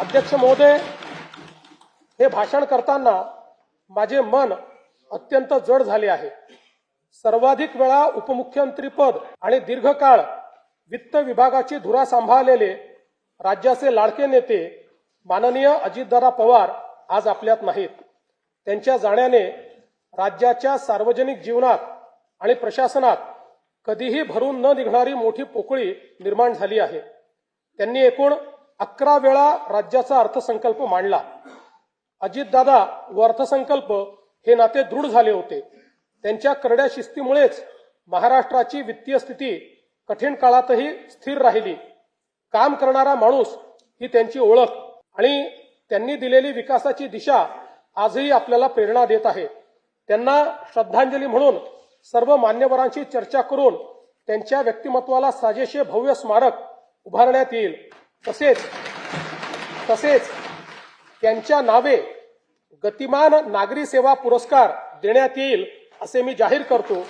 अध्यक्ष महोदय, हे भाषण करताना माझे मन अत्यंत जड झाले आहे. सर्वाधिक वेळा उपमुख्यमंत्रीपद आणि दीर्घकाळ वित्त विभागाची धुरा सांभाळलेले राज्याचे लाडके नेते माननीय अजितदादा पवार आज आपल्यात नाहीत. त्यांच्या जाण्याने राज्याच्या सार्वजनिक जीवनात आणि प्रशासनात कधीही भरून न निघणारी मोठी पोकळी निर्माण झाली आहे. त्यांनी एकूण 11 वेळा राज्याचा अर्थसंकल्प मांडला. अजितदादा व अर्थसंकल्प हे नाते दृढ झाले होते. त्यांच्या करड्या शिस्तीमुळेच महाराष्ट्राची वित्तीय स्थिती कठीण काळातही स्थिर राहिली. काम करणारा माणूस ही त्यांची ओळख आणि त्यांनी दिलेली विकासाची दिशा आजही आपल्याला प्रेरणा देत आहे. त्यांना श्रद्धांजली म्हणून सर्व मान्यवरांशी चर्चा करून त्यांच्या व्यक्तिमत्वाला साजेसे भव्य स्मारक उभारण्यात येईल. तसेच त्यांच्या नावे गतिमान नागरी सेवा पुरस्कार देण्यात येईल असे मी जाहीर करतो.